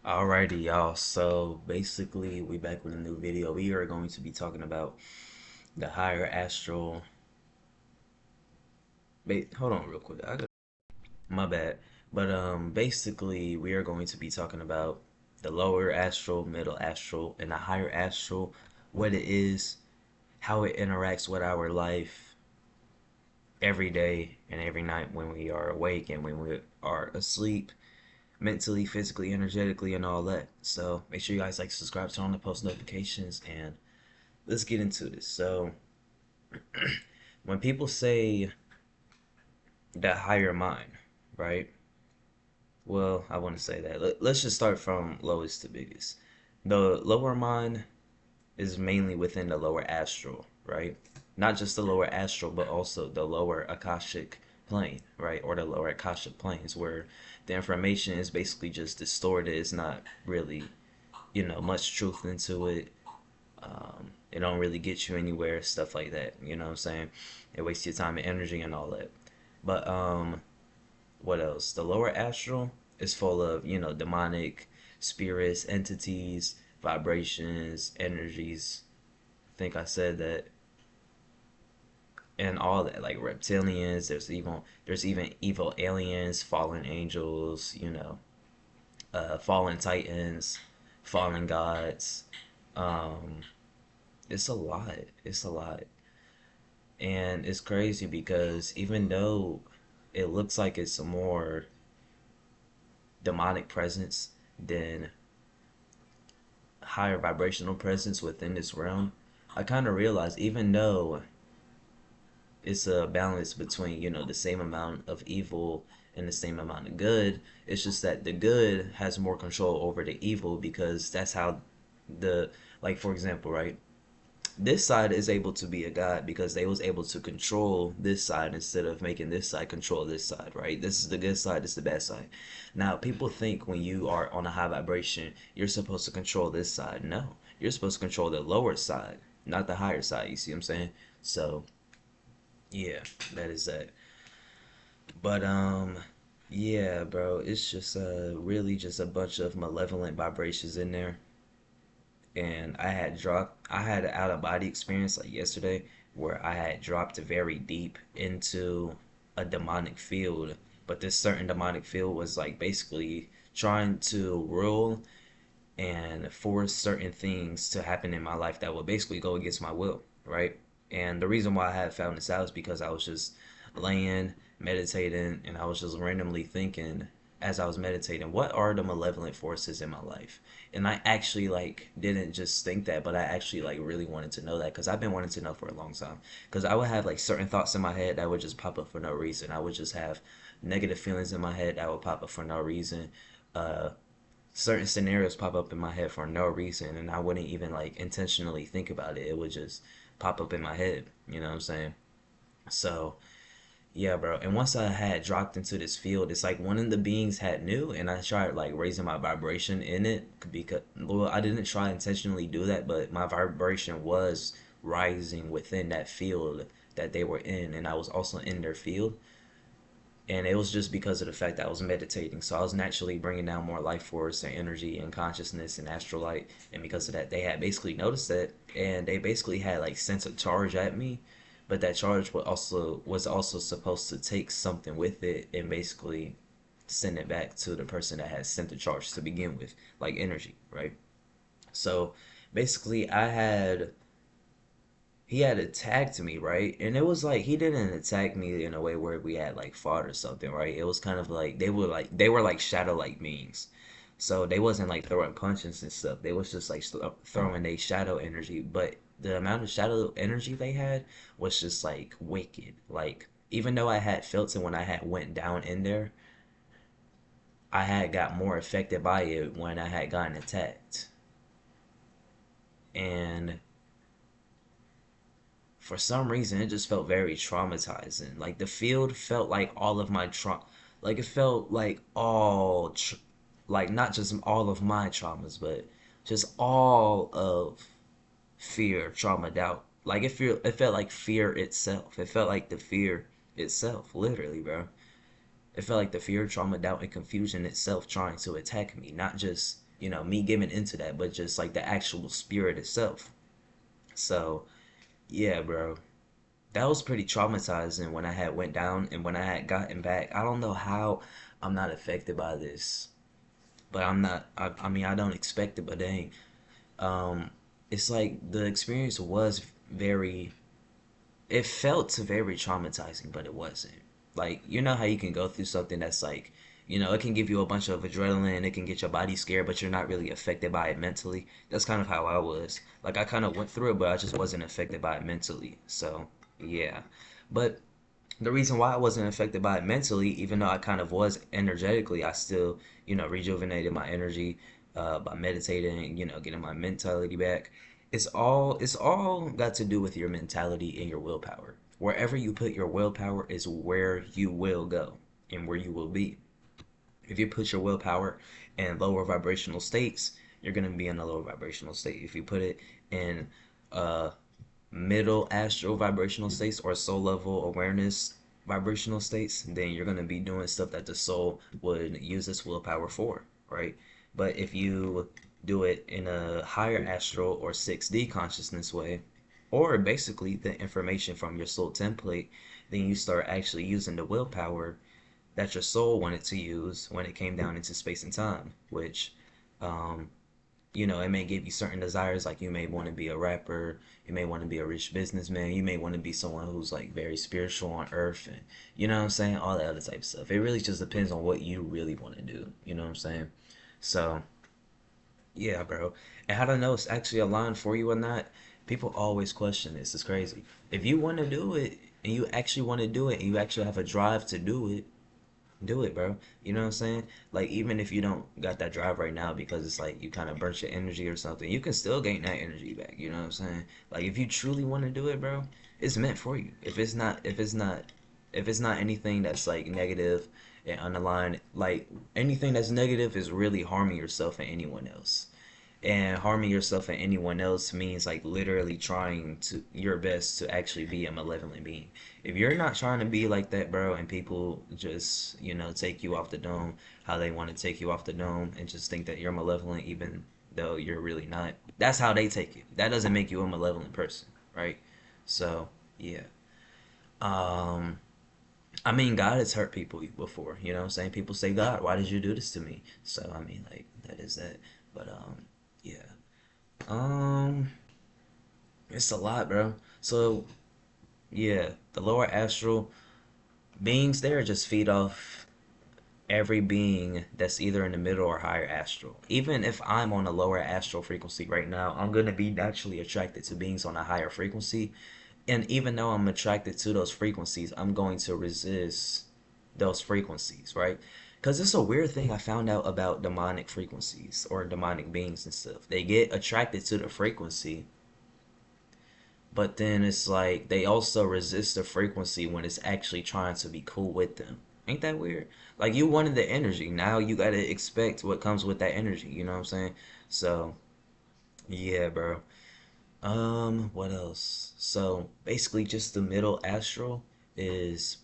Alrighty, y'all. So basically, we back with a new video. We are going to be talking about the higher astral. Hold on, real quick. My bad. But basically, we are going to be talking about the lower astral, middle astral, and the higher astral. What it is, how it interacts with our life every day and every night when we are awake and when we are asleep, mentally, physically, energetically, and all that. So make sure you guys like, subscribe, turn on the post notifications, and let's get into this. So, when people say the higher mind, right? Well, I want to say that. Let's just start from lowest to biggest. The lower mind is mainly within the lower astral, right? Not just the lower astral, but also the lower Akashic plane, right? Or the lower Akashic planes, where the information is basically just distorted. It's not really, much truth into it. It don't really get you anywhere, stuff like that. You know what I'm saying? It wastes your time and energy and all that. But what else? The lower astral is full of, demonic spirits, entities, vibrations, energies. I think I said that, and all that, like reptilians. There's even evil aliens, fallen angels. Fallen titans, fallen gods. Um, it's a lot. It's a lot. And it's crazy because even though it looks like it's a more demonic presence than higher vibrational presence within this realm, I kind of realized even though it's a balance between, the same amount of evil and the same amount of good, it's just that the good has more control over the evil because that's how the, like, for example, right? This side is able to be a god because they was able to control this side instead of making this side control this side, right? This is the good side, this is the bad side. Now people think when you are on a high vibration you're supposed to control this side. No, you're supposed to control the lower side, not the higher side. You see what I'm saying? So yeah, that is that. But yeah, bro, it's just really just a bunch of malevolent vibrations in there. And I had an out of body experience like yesterday where I had dropped very deep into a demonic field, but this certain demonic field was like basically trying to rule and force certain things to happen in my life that would basically go against my will, right? And the reason why I had found this out is because I was just laying, meditating, and I was just randomly thinking as I was meditating, what are the malevolent forces in my life? And I actually like didn't just think that, but I actually like really wanted to know that because I've been wanting to know for a long time. Because I would have like certain thoughts in my head that would just pop up for no reason. I would just have negative feelings in my head that would pop up for no reason. Uh, Certain scenarios pop up in my head for no reason, and I wouldn't even like intentionally think about it. It would just pop up in my head. You know what I'm saying? So yeah, bro. And once I had dropped into this field, it's like one of the beings had knew, and I tried like raising my vibration in it because, well, I didn't try intentionally do that, but my vibration was rising within that field that they were in, and I was also in their field. And it was just because of the fact that I was meditating. So I was naturally bringing down more life force and energy and consciousness and astral light. And because of that, they had basically noticed that, and they basically had like sent a charge at me. But that charge was also supposed to take something with it and basically send it back to the person that had sent the charge to begin with, like energy, right? So basically, he had attacked me, right? And it was like he didn't attack me in a way where we had like fought or something, right? It was kind of like they were like shadow like beings. So they wasn't like throwing punches and stuff. They was just like throwing a shadow energy, but the amount of shadow energy they had was just like wicked. Like even though I had felt it when I had went down in there, I had got more affected by it when I had gotten attacked. And for some reason it just felt very traumatizing. Like the field felt like all of my like it felt like like not just all of my traumas, but just all of fear, trauma, doubt. Like it felt like fear itself. It felt like the fear itself, literally, bro. It felt like the fear, trauma, doubt, and confusion itself trying to attack me, not just me giving into that, but just like the actual spirit itself. So yeah, bro, that was pretty traumatizing when I had went down and when I had gotten back. I don't know how I'm not affected by this, but I'm not. I mean, I don't expect it, but dang, um, it's like the experience was very. It felt very traumatizing, but it wasn't. Like, you know how you can go through something that's like, it can give you a bunch of adrenaline, it can get your body scared, but you're not really affected by it mentally. That's kind of how I was. Like, I kind of went through it, but I just wasn't affected by it mentally. So, yeah. But the reason why I wasn't affected by it mentally, even though I kind of was energetically, I still, rejuvenated my energy by meditating, getting my mentality back. It's all got to do with your mentality and your willpower. Wherever you put your willpower is where you will go and where you will be. If you put your willpower in lower vibrational states, you're gonna be in a lower vibrational state. If you put it in middle astral vibrational states or soul level awareness vibrational states, then you're going to be doing stuff that the soul would use its willpower for, right? But if you do it in a higher astral or 6D consciousness way, or basically the information from your soul template, then you start actually using the willpower that your soul wanted to use when it came down into space and time, which um, it may give you certain desires, like you may want to be a rapper, you may want to be a rich businessman, you may want to be someone who's like very spiritual on earth, and you know what I'm saying, all that other type of stuff. It really just depends on what you really want to do, you know what I'm saying? So yeah, bro. And how to know it's actually aligned for you or not, people always question this. It's crazy. If you want to do it and you actually want to do it and you actually have a drive to do it, bro. You know what I'm saying? Like, even if you don't got that drive right now because it's like you kind of burnt your energy or something, you can still gain that energy back. You know what I'm saying? Like, if you truly want to do it, bro, it's meant for you. If it's not anything that's like negative and unaligned, like anything that's negative is really harming yourself and anyone else. And harming yourself and anyone else means like literally trying to your best to actually be a malevolent being. If you're not trying to be like that, bro, and people just, take you off the dome how they want to take you off the dome and just think that you're malevolent even though you're really not. That's how they take it. That doesn't make you a malevolent person, right? So, yeah. Um I mean, God has hurt people before, you know what I'm saying? People say, "God, why did you do this to me?" So, I mean, like that is that. But yeah. Um, it's a lot, bro. So yeah, the lower astral beings there just feed off every being that's either in the middle or higher astral. Even if I'm on a lower astral frequency right now, I'm gonna be naturally attracted to beings on a higher frequency. And even though I'm attracted to those frequencies, I'm going to resist those frequencies, right? Because it's a weird thing I found out about demonic frequencies or demonic beings and stuff. They get attracted to the frequency, but then it's like they also resist the frequency when it's actually trying to be cool with them. Ain't that weird? Like you wanted the energy, now you gotta expect what comes with that energy. You know what I'm saying? So yeah, bro. What else? So basically, just the middle astral is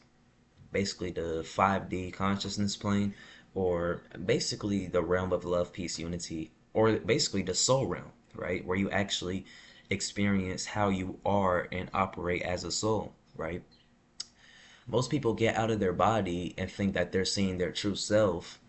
basically the 5D consciousness plane, or basically the realm of love, peace, unity, or basically the soul realm, right? Where you actually experience how you are and operate as a soul, right? Most people get out of their body and think that they're seeing their true self,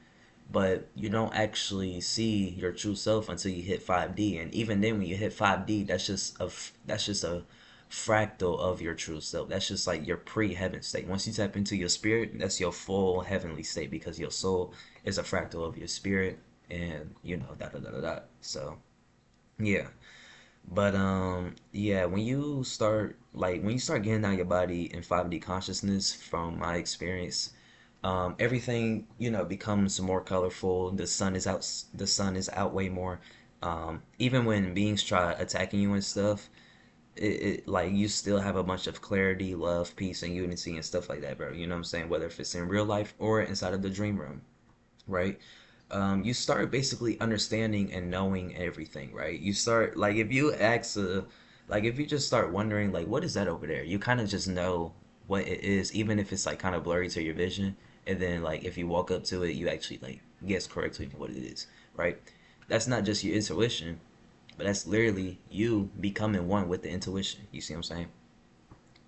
but you don't actually see your true self until you hit 5D. And even then, when you hit 5D, that's just a fractal of your true self. That's just like your pre-heaven state. Once you tap into your spirit, that's your full heavenly state because your soul is a fractal of your spirit, and da da da da da. So yeah. But yeah, when you start getting out of your body in 5D consciousness, from my experience, everything becomes more colorful. The sun is out way more. Even when beings try attacking you and stuff, it like you still have a bunch of clarity, love, peace, and unity and stuff like that, bro. You know what I'm saying? Whether if it's in real life or inside of the dream room, right? You start basically understanding and knowing everything, right? You start like if you just start wondering like what is that over there, you kind of just know what it is, even if it's like kind of blurry to your vision. And then like if you walk up to it, you actually like guess correctly what it is, right? That's not just your intuition, but that's literally you becoming one with the intuition. You see what I'm saying?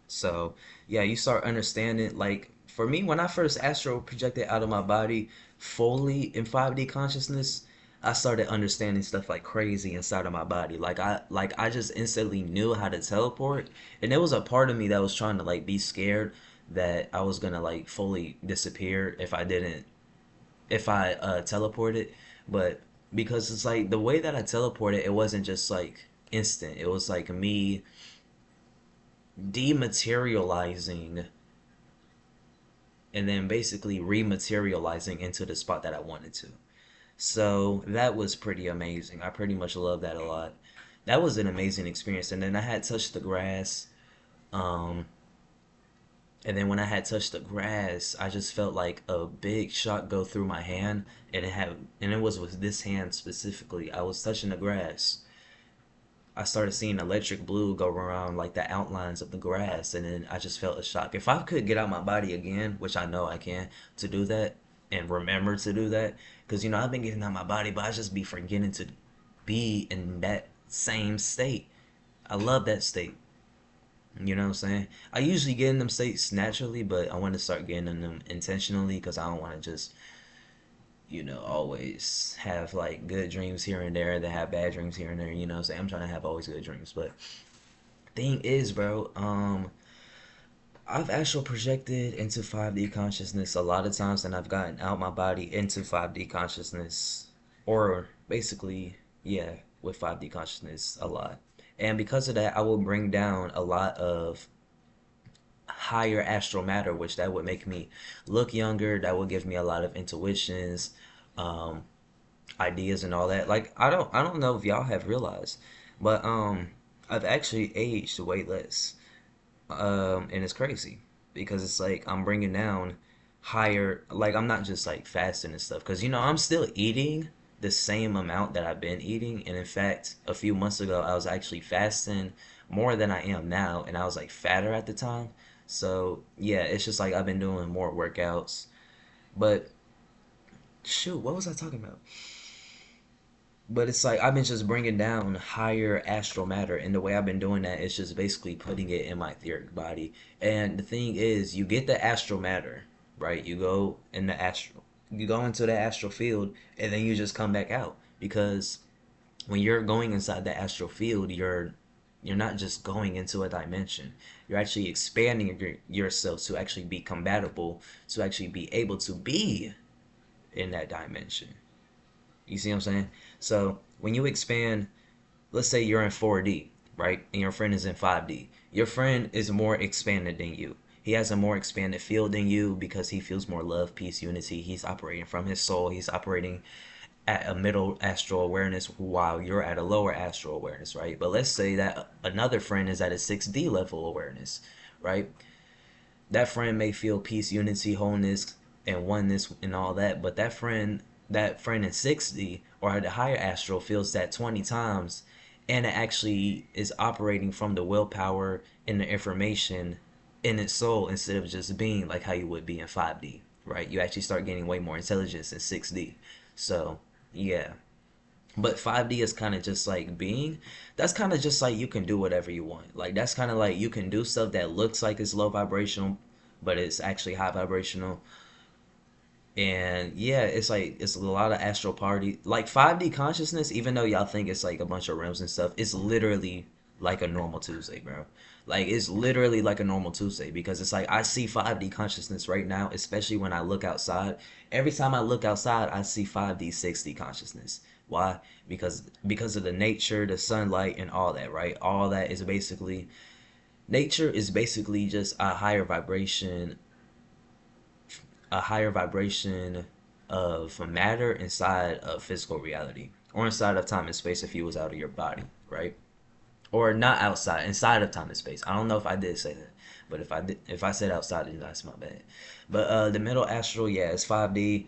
So yeah, you start understanding. Like for me, when I first astral projected out of my body fully in 5D consciousness, I started understanding stuff like crazy inside of my body. Like I just instantly knew how to teleport, and there was a part of me that was trying to like be scared that I was gonna like fully disappear if I didn't if I teleported, but because it's like the way that I teleported, it wasn't just like instant. It was like me dematerializing and then basically rematerializing into the spot that I wanted to. So that was pretty amazing. I pretty much love that a lot. That was an amazing experience. And then I had touched the grass. Um, and then when I had touched the grass, I just felt like a big shock go through my hand, and it was with this hand specifically. I was touching the grass. I started seeing electric blue go around like the outlines of the grass, and then I just felt a shock. If I could get out my body again, which I know I can, to do that and remember to do that, because I've been getting out my body, but I just be forgetting to be in that same state. I love that state. You know what I'm saying? I usually get in them states naturally, but I want to start getting in them intentionally because I don't want to just always have like good dreams here and there, that have bad dreams here and there. You know what I'm saying? I'm trying to have always good dreams. But thing is, bro, I've actually projected into 5D consciousness a lot of times, and I've gotten out my body into 5D consciousness, or basically, yeah, with 5D consciousness a lot. And because of that, I will bring down a lot of higher astral matter, which that would make me look younger. That would give me a lot of intuitions, um, ideas, and all that. Like I don't know if y'all have realized, but I've actually aged way less, and it's crazy because it's like I'm bringing down higher. Like I'm not just like fasting and stuff because I'm still eating the same amount that I've been eating, and in fact, a few months ago I was actually fasting more than I am now, and I was like fatter at the time. So yeah, it's just like I've been doing more workouts, but shoot, what was I talking about? But it's like I've been just bringing down higher astral matter, and the way I've been doing that is just basically putting it in my etheric body. And the thing is, you get the astral matter, right? You go into the astral field, and then you just come back out because when you're going inside the astral field, you're not just going into a dimension. You're actually expanding yourself to actually be compatible, to actually be able to be in that dimension. You see what I'm saying? So when you expand, let's say you're in 4D, right? And your friend is in 5D. Your friend is more expanded than you. He has a more expanded field than you because he feels more love, peace, unity. He's operating from his soul. He's operating at a middle astral awareness while you're at a lower astral awareness, right? But let's say that another friend is at a 6D level awareness, right? That friend may feel peace, unity, wholeness, and oneness and all that, but that friend in 60 or the higher astral feels that 20 times, and it actually is operating from the willpower and the information in its soul instead of just being like how you would be in 5D, right? You actually start getting way more intelligence in 6D. So yeah, but 5D is kind of just like being. That's kind of just like you can do whatever you want. Like that's kind of like you can do stuff that looks like it's low vibrational, but it's actually high vibrational. And yeah, it's like it's a lot of astral party. Like 5D consciousness, even though y'all think it's like a bunch of realms and stuff, it's literally like a normal Tuesday, bro. Like it's literally like a normal Tuesday because it's like I see 5D consciousness right now, especially when I look outside. Every time I look outside, I see 5D 6D consciousness. Why? Because of the nature, the sunlight, and all that, right? All that is basically nature is basically just a higher vibration of matter inside of physical reality or inside of time and space if you was out of your body, right? Or not outside, inside of time and space. I don't know if I did say that, but if I said outside, then that's my bad. But the middle astral, yeah, it's 5D.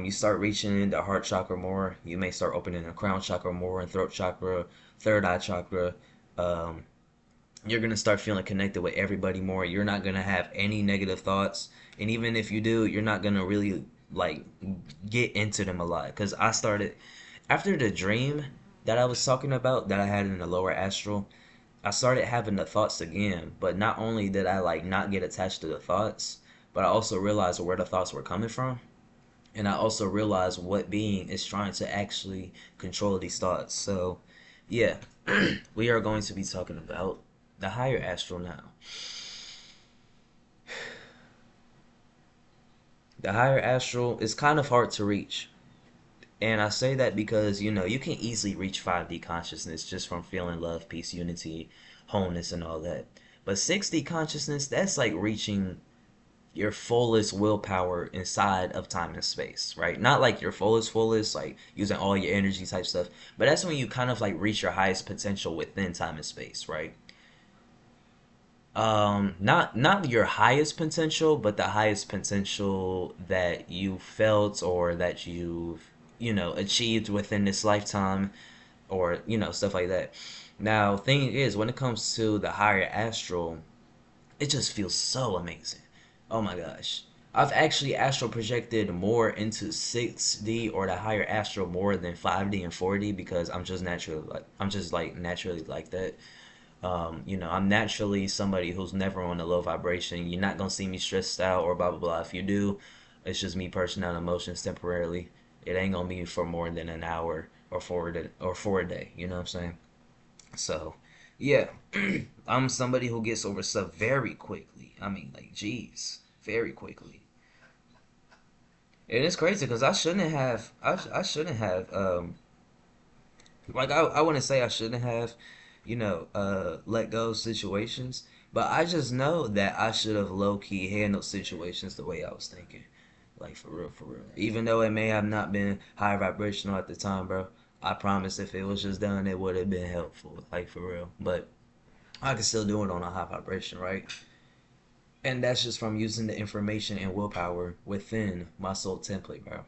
You start reaching the heart chakra more. You may start opening the crown chakra more and throat chakra, third eye chakra. Um, you're gonna start feeling connected with everybody more. You're not gonna have any negative thoughts, and even if you do, you're not gonna really like get into them a lot. Cause I started, After the dream that I was talking about that I had in the lower astral, I started having the thoughts again. But not only did I like not get attached to the thoughts, but I also realized where the thoughts were coming from. And I also realized what being is trying to actually control these thoughts. So, yeah, we are going to be talking about the higher astral now. The higher astral is kind of hard to reach. And I say that because, you can easily reach 5D consciousness just from feeling love, peace, unity, wholeness, and all that. But 6D consciousness, that's like reaching your fullest willpower inside of time and space, right? Not like your fullest, like using all your energy type stuff, but that's when you kind of like reach your highest potential within time and space, right? Not your highest potential, but the highest potential that you felt or that you've, achieved within this lifetime, or stuff like that. Now, thing is, when it comes to the higher astral, it just feels so amazing. Oh my gosh. I've actually astral projected more into 6D or the higher astral more than 5D and 4D because I'm just like naturally like that. I'm naturally somebody who's never on a low vibration. You're not gonna see me stressed out or blah blah blah. If you do, it's just me pushing out emotions temporarily. It ain't gonna be for more than an hour or for a day. You know what I'm saying? So, yeah, I'm somebody who gets over stuff very quickly. I mean, like, geez, very quickly. And it's crazy because I shouldn't have, like, I wouldn't say I shouldn't have, let go of situations, but I just know that I should have low key handled situations the way I was thinking. Like, for real, for real. Even though it may have not been high vibrational at the time, bro. I promise if it was just done, it would have been helpful. Like, for real. But I can still do it on a high vibration, right? And that's just from using the information and willpower within my soul template, bro.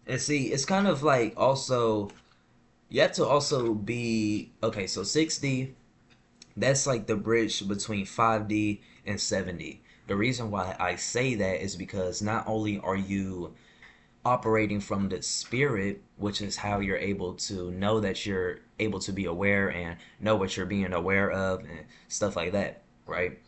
And see, it's kind of like also you have to also be okay. So 6D, that's like the bridge between 5D and 7D. The reason why I say that is because not only are you operating from the spirit, which is how you're able to know that you're able to be aware and know what you're being aware of and stuff like that, right?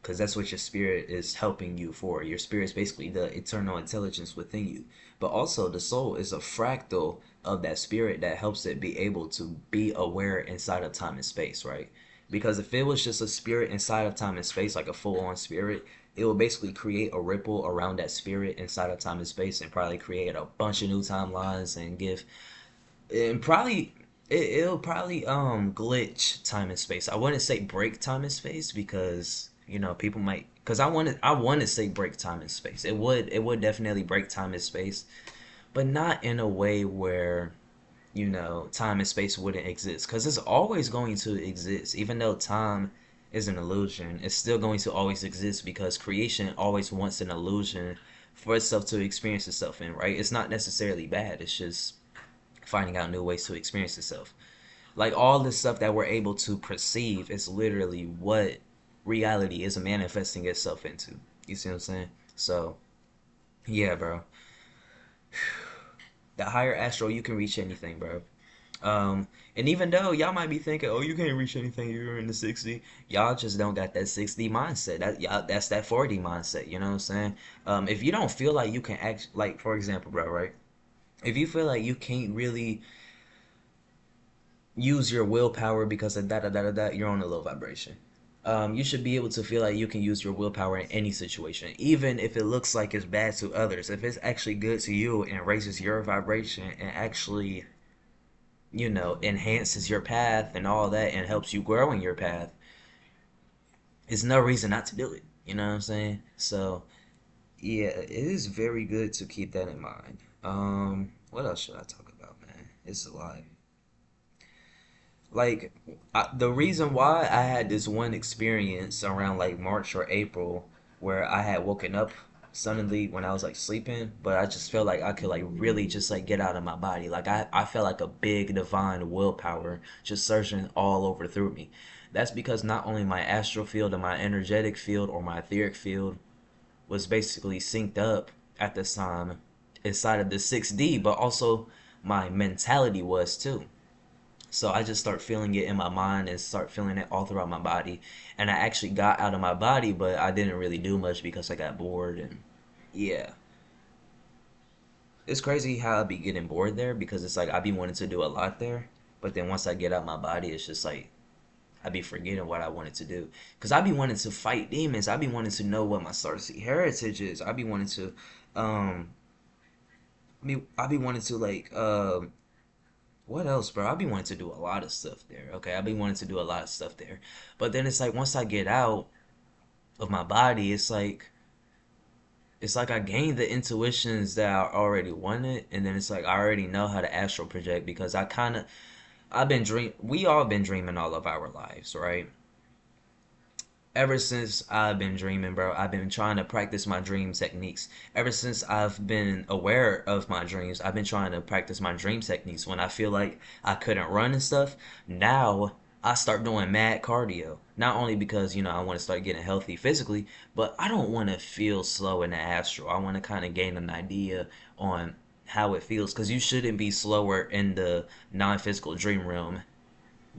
Because that's what your spirit is helping you for. Your spirit is basically the eternal intelligence within you. But also, the soul is a fractal of that spirit that helps it be able to be aware inside of time and space, right? Because if it was just a spirit inside of time and space, like a full on spirit, it will basically create a ripple around that spirit inside of time and space and probably create a bunch of new timelines and give and probably it'll probably glitch time and space. I wouldn't say break time and space because people might because I want to say break time and space. It would definitely break time and space, but not in a way where time and space wouldn't exist because it's always going to exist. Even though time is an illusion, it's still going to always exist because creation always wants an illusion for itself to experience itself in, right? It's not necessarily bad. It's just finding out new ways to experience itself. Like all this stuff that we're able to perceive is literally what reality is manifesting itself into. You see what I'm saying? So, yeah, bro. The higher astral, you can reach anything, bro. And even though y'all might be thinking, "Oh, you can't reach anything, you're in the 6D," y'all just don't got that 6D mindset. That's that 4D mindset. You know what I'm saying? If you don't feel like you can act, like for example, bro, right? If you feel like you can't really use your willpower because of da da da da da, you're on a low vibration. You should be able to feel like you can use your willpower in any situation, even if it looks like it's bad to others. If it's actually good to you and raises your vibration and actually, enhances your path and all that and helps you grow in your path, there's no reason not to do it. You know what I'm saying? So, yeah, it is very good to keep that in mind. What else should I talk about, man? It's a lot. Like the reason why I had this one experience around like March or April where I had woken up suddenly when I was like sleeping, but I just felt like I could like really just like get out of my body. Like I felt like a big divine willpower just surging all over through me. That's because not only my astral field and my energetic field or my etheric field was basically synced up at this time inside of the 6D, but also my mentality was too. So I just start feeling it in my mind and start feeling it all throughout my body. And I actually got out of my body, but I didn't really do much because I got bored. And yeah, it's crazy how I be getting bored there because it's like I be wanting to do a lot there. But then once I get out my body, it's just like I be forgetting what I wanted to do. Cause I be wanting to fight demons. I be wanting to know what my Cersei heritage is. I be wanting to, um, I be wanting to like, what else, bro? I be wanting to do a lot of stuff there. Okay, I be wanting to do a lot of stuff there. But then it's like once I get out of my body, it's like I gained the intuitions that I already wanted, and then it's like I already know how to astral project because I've been dream we all been dreaming all of our lives, right? Ever since I've been dreaming, bro, I've been trying to practice my dream techniques. Ever since I've been aware of my dreams, I've been trying to practice my dream techniques. When I feel like I couldn't run and stuff, now I start doing mad cardio. Not only because, I want to start getting healthy physically, but I don't want to feel slow in the astral. I want to kind of gain an idea on how it feels because you shouldn't be slower in the non-physical dream realm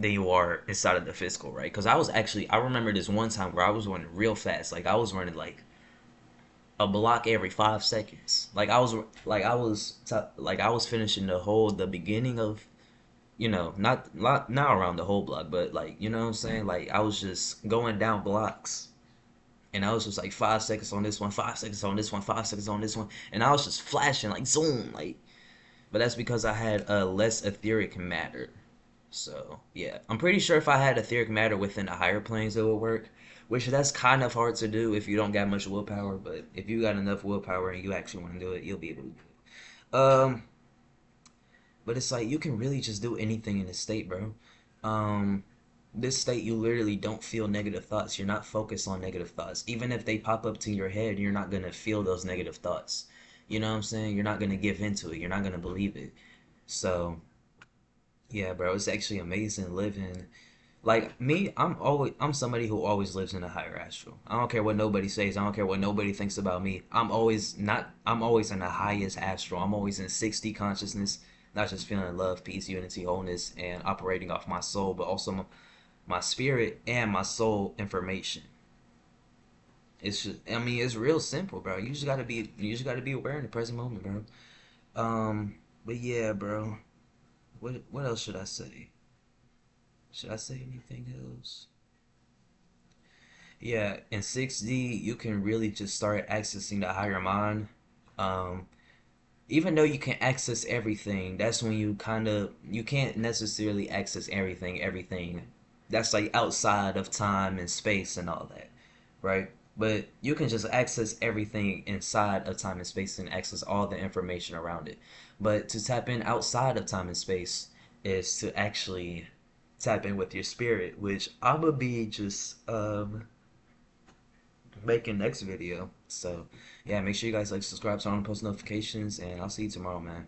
than you are inside of the physical, right? Because I remember this one time where I was running real fast. Like I was running like a block every 5 seconds. Like I was finishing the beginning of, not around the whole block, but like, you know what I'm saying? Like I was just going down blocks. And I was just like 5 seconds on this one, 5 seconds on this one, 5 seconds on this one, and I was just flashing like zoom, like. But that's because I had less etheric matter. So yeah, I'm pretty sure if I had etheric matter within the higher planes, it would work. Which that's kind of hard to do if you don't got much willpower. But if you got enough willpower and you actually want to do it, you'll be able to do it. But it's like you can really just do anything in this state, bro. Um, this state, you literally don't feel negative thoughts. You're not focused on negative thoughts. Even if they pop up to your head, you're not gonna feel those negative thoughts. You know what I'm saying? You're not gonna give into it. You're not gonna believe it. So yeah, bro, it's actually amazing living. Like me, I'm somebody who always lives in a higher astral. I don't care what nobody says. I don't care what nobody thinks about me. I'm always in the highest astral. I'm always in 60 consciousness, not just feeling love, peace, unity, wholeness, and operating off my soul, but also my spirit and my soul information. It's just, I mean, it's real simple, bro. You just gotta be aware in the present moment, bro. But yeah, bro. What else should I say? Should I say anything else? Yeah, in 6D, you can really just start accessing the higher mind. Um, Even though you can access everything, that's when you can't necessarily access everything that's like outside of time and space and all that, right? But you can just access everything inside of time and space and access all the information around it. But to tap in outside of time and space is to actually tap in with your spirit, which I'm gonna be just making next video. So yeah, make sure you guys like, subscribe, turn on post notifications, and I'll see you tomorrow, man.